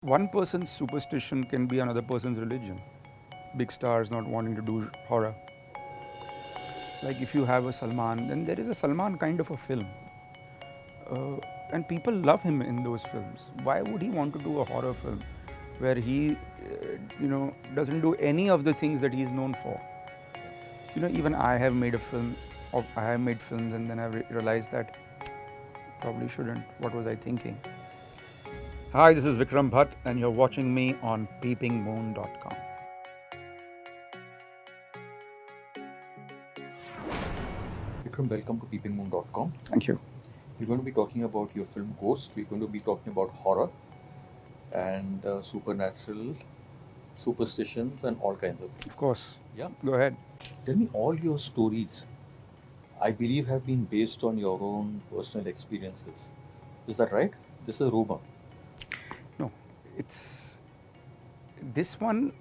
One person's superstition can be another person's religion. Big stars not wanting to do horror. Like if you have a Salman, then there is a Salman kind of a film. And people love him in those films. Why would he want to do a horror film where he, doesn't do any of the things that he's known for? Even I have made a film, or I have made films, and then I realized that probably shouldn't. What was I thinking? Hi, this is Vikram Bhatt, and you're watching me on PeepingMoon.com. Vikram, welcome to PeepingMoon.com. Thank you. We're going to be talking about your film Ghost. We're going to be talking about horror and supernatural, superstitions, and all kinds of things. Of course. Yeah. Go ahead. Tell me, all your stories, I believe, have been based on your own personal experiences. Is that right? This is a rumor. No, this one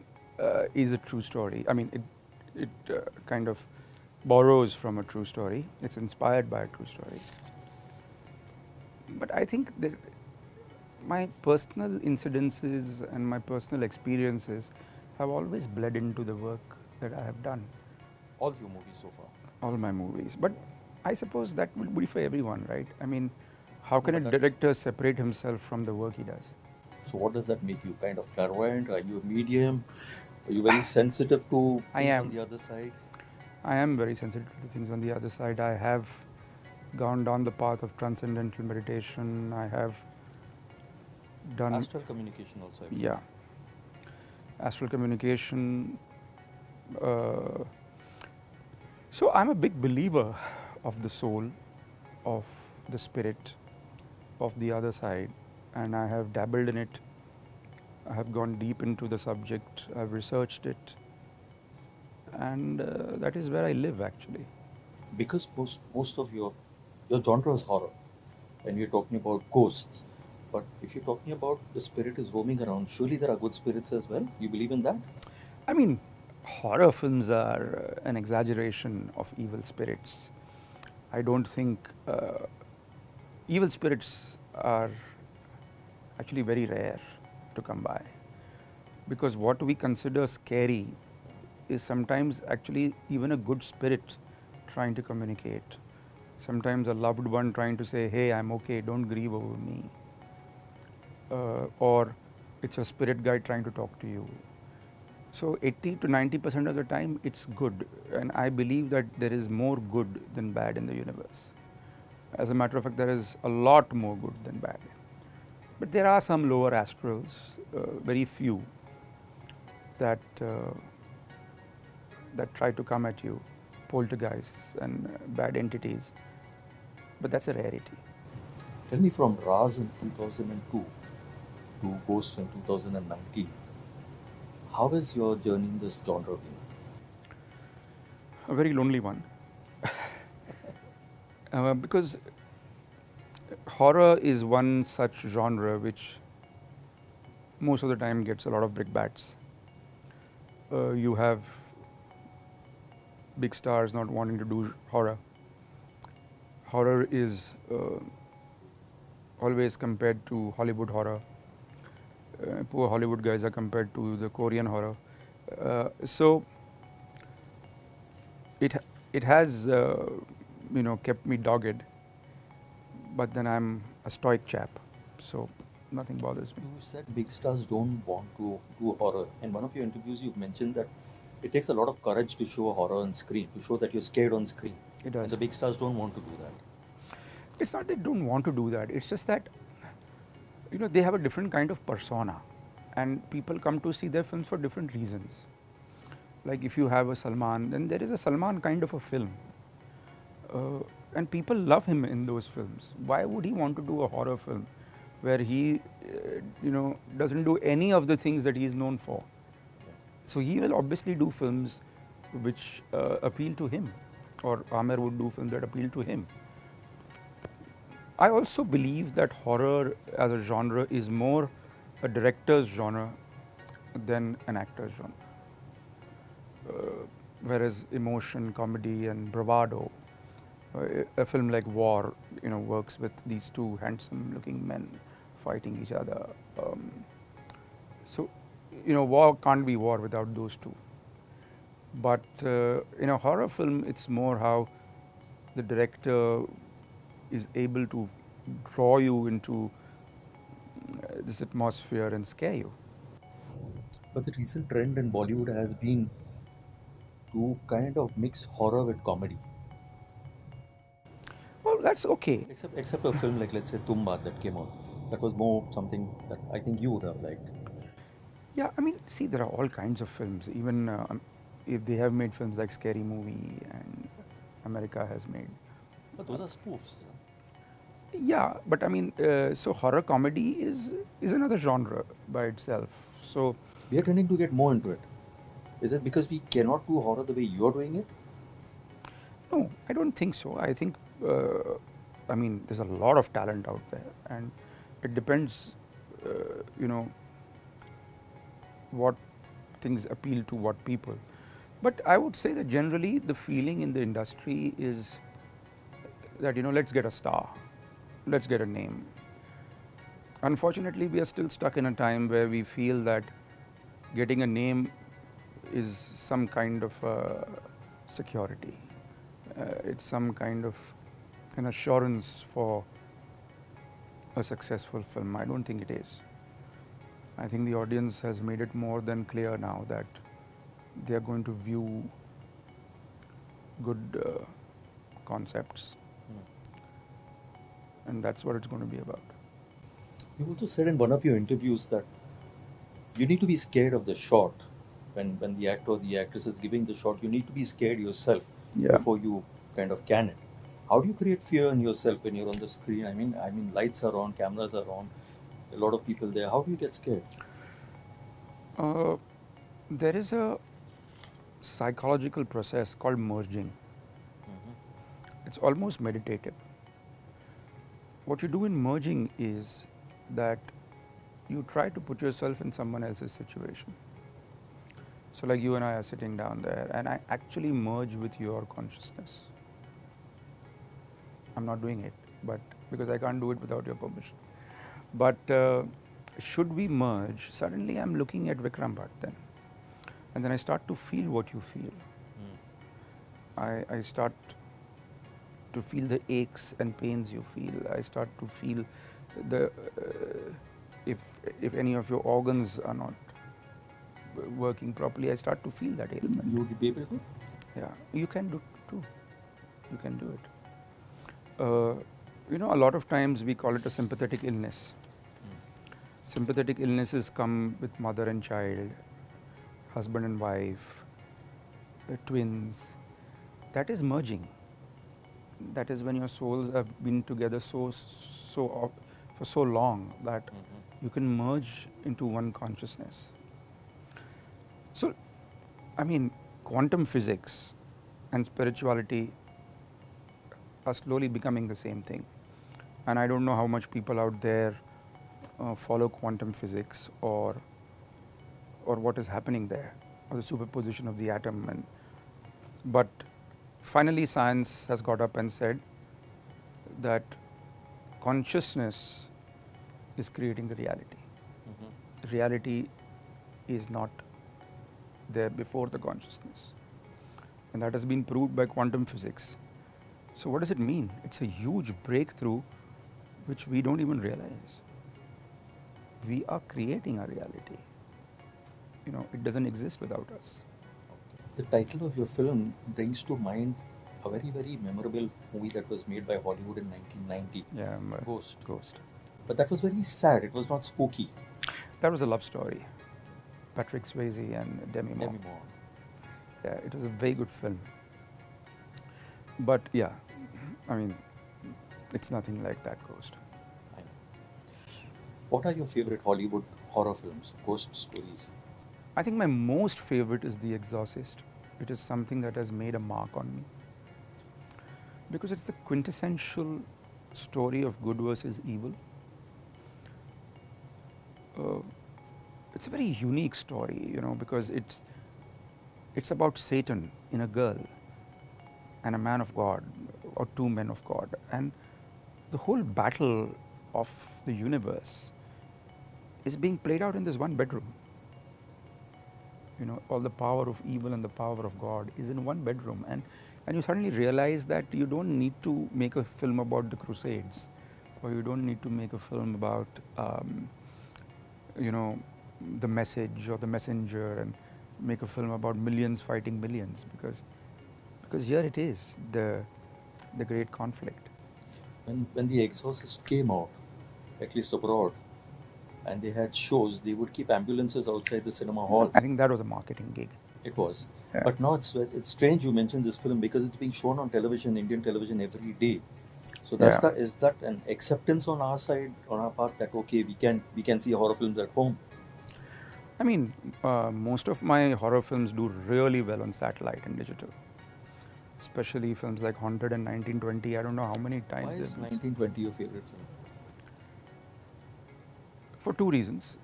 is a true story. I mean, it kind of borrows from a true story. It's inspired by a true story. But I think that my personal incidences and my personal experiences have always bled into the work that I have done. All your movies so far. All my movies. But I suppose that will be for everyone, right? I mean, how can a But that- director separate himself from the work he does? So, what does that make you? Kind of clairvoyant? Are you a medium? Are you very sensitive to I things am. on the other side? I am very sensitive to things on the other side. I have gone down the path of transcendental meditation. I have done Astral communication also. I believe. yeah, astral communication. So I'm a big believer of the soul, of the spirit, of the other side, and I have dabbled in it. I have gone deep into the subject. I've researched it, and that is where I live actually. Because most of your genre is horror, and you're talking about ghosts. But if you're talking about the spirit is roaming around, surely there are good spirits as well. You believe in that? I mean, horror films are an exaggeration of evil spirits. I don't think evil spirits are actually very rare to come by, because what we consider scary is sometimes actually even a good spirit trying to communicate. Sometimes a loved one trying to say, hey, I'm okay, don't grieve over me. Or it's a spirit guide trying to talk to you. So 80 to 90% of the time it's good, and I believe that there is more good than bad in the universe. As a matter of fact, there is a lot more good than bad. But there are some lower astrals, very few, that try to come at you, poltergeists and bad entities. But that's a rarity. Tell me, from Raz in 2002 to Ghost in 2019, how has your journey in this genre been? A very lonely one. Because horror is one such genre which most of the time gets a lot of brickbats. You have big stars not wanting to do horror. Horror is always compared to Hollywood horror. Poor Hollywood guys are compared to the Korean horror. So it has kept me dogged. But then I'm a stoic chap, so nothing bothers me. You said big stars don't want to do horror. In one of your interviews, you've mentioned that it takes a lot of courage to show horror on screen, to show that you're scared on screen. It does. And the big stars don't want to do that. It's not they don't want to do that. It's just that they have a different kind of persona, and people come to see their films for different reasons. Like if you have a Salman, then there is a Salman kind of a film. And people love him in those films. Why would he want to do a horror film where he, doesn't do any of the things that he is known for? So he will obviously do films which appeal to him, or Amer would do films that appeal to him. I also believe that horror as a genre is more a director's genre than an actor's genre. Whereas emotion, comedy, and bravado, a film like War, works with these two handsome-looking men fighting each other. So, war can't be war without those two. But in a horror film, it's more how the director is able to draw you into this atmosphere and scare you. But the recent trend in Bollywood has been to kind of mix horror with comedy. Well, that's okay. Except a film like, let's say, Tumba that came out. That was more something that I think you would have liked. Yeah, I mean, see, there are all kinds of films. Even if they have made films like Scary Movie and America has made. But those are spoofs. Yeah, but I mean, so horror comedy is another genre by itself. So We are tending to get more into it. Is it because we cannot do horror the way you're doing it? no, I don't think so. I think, I mean, there's a lot of talent out there, and it depends, you know, what things appeal to what people. But I would say that generally the feeling in the industry is that, let's get a star, let's get a name. Unfortunately, we are still stuck in a time where we feel that getting a name is some kind of security. It's some kind of an assurance for a successful film. I don't think it is. I think the audience has made it more than clear now that they are going to view good concepts, and that's what it's going to be about. You also said in one of your interviews that you need to be scared of the shot. When the actor or the actress is giving the shot, you need to be scared yourself before you kind of can it. How do you create fear in yourself when you're on the screen? I mean, lights are on, cameras are on, a lot of people there. How do you get scared? There is a psychological process called merging. It's almost meditative. What you do in merging is that you try to put yourself in someone else's situation. So like you and I are sitting down there, and I actually merge with your consciousness. I'm not doing it, but because I can't do it without your permission. But should we merge, suddenly I'm looking at Vikram Bhatt then. And then I start to feel what you feel. I start to feel the aches and pains you feel. I start to feel the if any of your organs are not working properly, I start to feel that ailment. You would be able to? Yeah, you can do too. You can do it. A lot of times we call it a sympathetic illness. Sympathetic illnesses come with mother and child, husband and wife, twins. That is merging. That is when your souls have been together for so long that you can merge into one consciousness. So, I mean, quantum physics and spirituality are slowly becoming the same thing. And I don't know how much people out there follow quantum physics or what is happening there, or the superposition of the atom. But finally, science has got up and said that consciousness is creating the reality. Reality is not there before the consciousness. And that has been proved by quantum physics. So what does it mean? It's a huge breakthrough which we don't even realize. We are creating a reality. It doesn't exist without us. The title of your film brings to mind a very, very memorable movie that was made by Hollywood in 1990. Yeah, Ghost. But that was very sad. It was not spooky. That was a love story. Patrick Swayze and Demi Moore. Yeah, it was a very good film. But yeah, I mean, it's nothing like that Ghost. I know. What are your favorite Hollywood horror films, ghost stories? I think my most favorite is The Exorcist. It is something that has made a mark on me. Because it's the quintessential story of good versus evil. It's a very unique story, because it's about Satan in a girl and a man of God, or two men of God. And the whole battle of the universe is being played out in this one bedroom. All the power of evil and the power of God is in one bedroom. And you suddenly realize that you don't need to make a film about the Crusades, or you don't need to make a film about, you know, the message or the messenger, and make a film about millions fighting millions, because here it is, the great conflict. When The Exorcist came out, at least abroad, and they had shows, they would keep ambulances outside the cinema halls. I think that was a marketing gig. It was. Yeah. But now it's strange you mentioned this film because it's being shown on television, Indian television, every day. So is that an acceptance on our side, on our part, that okay, we can see horror films at home? I mean, most of my horror films do really well on satellite and digital, especially films like Haunted and 1920. I don't know how many times. Why is 1920 your favorite film? For two reasons.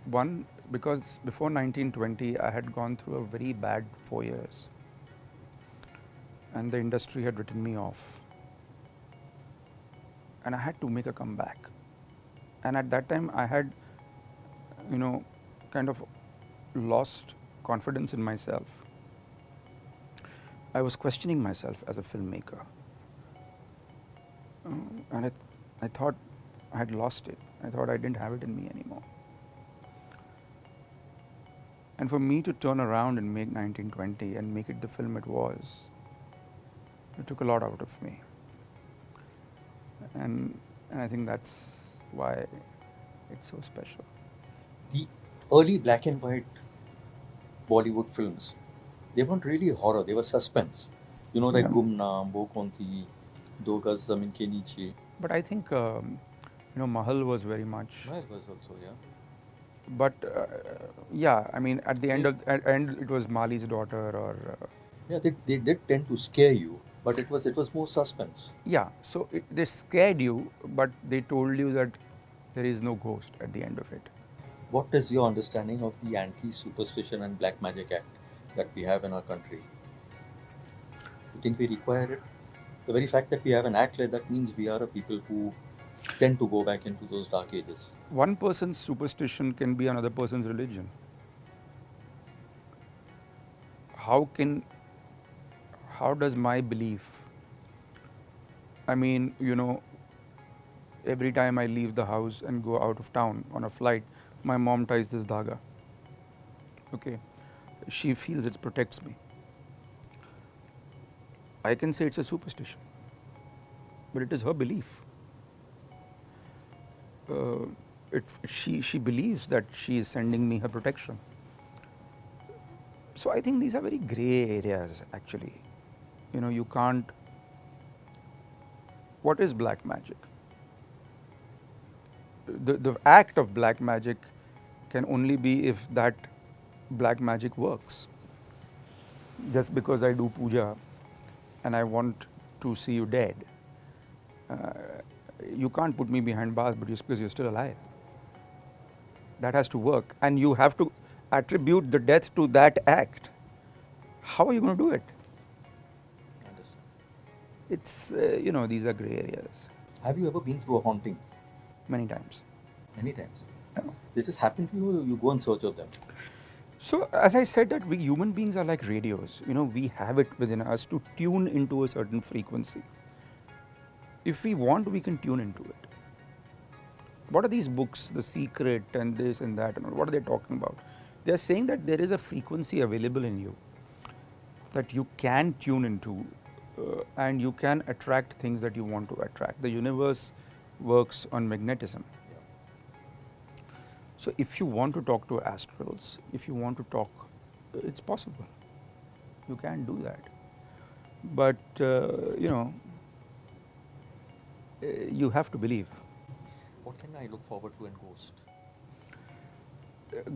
One, because before 1920, I had gone through a very bad 4 years, and the industry had written me off, and I had to make a comeback. And at that time, I had, kind of lost confidence in myself. I was questioning myself as a filmmaker, and I thought I had lost it. I thought I didn't have it in me anymore. And for me to turn around and make 1920 and make it the film it was, it took a lot out of me. And I think that's why it's so special. The early black and white Bollywood films, they weren't really horror, they were suspense. Like Gumnaam, Wo Kaun Thi, Do Gaz Zamin Ke Niche. But I think, Mahal was very much. Mahal was also, yeah. But I mean, at the end it was Mali's daughter, or. Yeah, they did tend to scare you, but it was more suspense. Yeah, so they scared you, but they told you that there is no ghost at the end of it. What is your understanding of the Anti-Superstition and Black Magic Act that we have in our country? You think we require it? The very fact that we have an act like that means we are a people who tend to go back into those dark ages. One person's superstition can be another person's religion. How does my belief, I mean, every time I leave the house and go out of town on a flight, my mom ties this dhaga. Okay. She feels it protects me. I can say it's a superstition, but it is her belief. She believes that she is sending me her protection. So I think these are very grey areas, actually. You can't. What is black magic? The act of black magic can only be if that black magic works. Just because I do puja and I want to see you dead, you can't put me behind bars, but just because you're still alive. That has to work, and you have to attribute the death to that act. How are you going to do it? It's, these are grey areas. Have you ever been through a haunting? Many times. Many times? Yeah. They just happen to you, or you go in search of them? So, as I said, that we human beings are like radios. We have it within us to tune into a certain frequency. If we want, we can tune into it. What are these books, The Secret and this and that, and what are they talking about? They are saying that there is a frequency available in you that you can tune into, and you can attract things that you want to attract. The universe works on magnetism. So if you want to talk to astrals, if you want to talk, it's possible. You can do that. But, you have to believe. What can I look forward to in Ghost?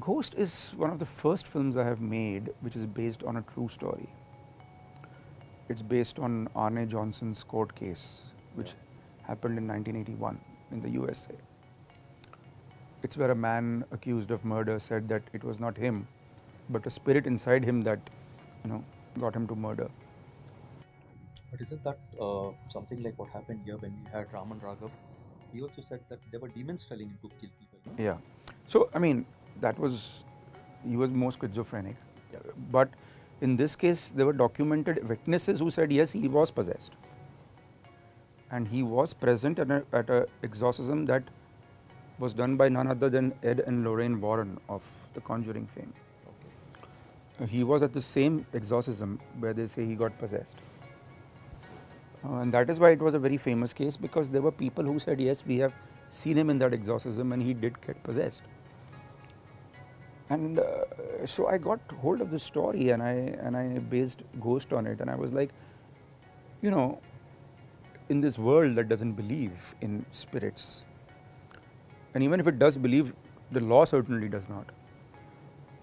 Ghost is one of the first films I have made which is based on a true story. It's based on Arne Johnson's court case, which happened in 1981 in the USA. It's where a man accused of murder said that it was not him, but a spirit inside him that, got him to murder. But isn't that something like what happened here when we had Raman Raghav? He also said that there were demons telling him to kill people. Yeah. So, I mean, he was more schizophrenic. Yeah. But in this case, there were documented witnesses who said yes, he was possessed. And he was present at a exorcism that was done by none other than Ed and Lorraine Warren of the Conjuring fame. Okay. He was at the same exorcism where they say he got possessed. And that is why it was a very famous case, because there were people who said, yes, we have seen him in that exorcism and he did get possessed. And so I got hold of this story and I based Ghost on it, and I was like, you know, in this world that doesn't believe in spirits, and even if it does believe, the law certainly does not.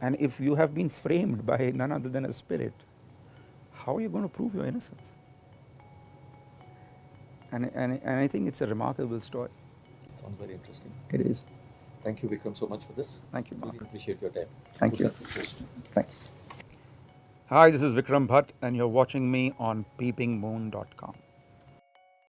And if you have been framed by none other than a spirit, how are you going to prove your innocence? And I think it's a remarkable story. It sounds very interesting. It is. Thank you, Vikram, so much for this. Thank you, Mark. Really appreciate your time. Thank Good you. luck with this. Thanks. Hi, this is Vikram Bhatt, and you're watching me on PeepingMoon.com.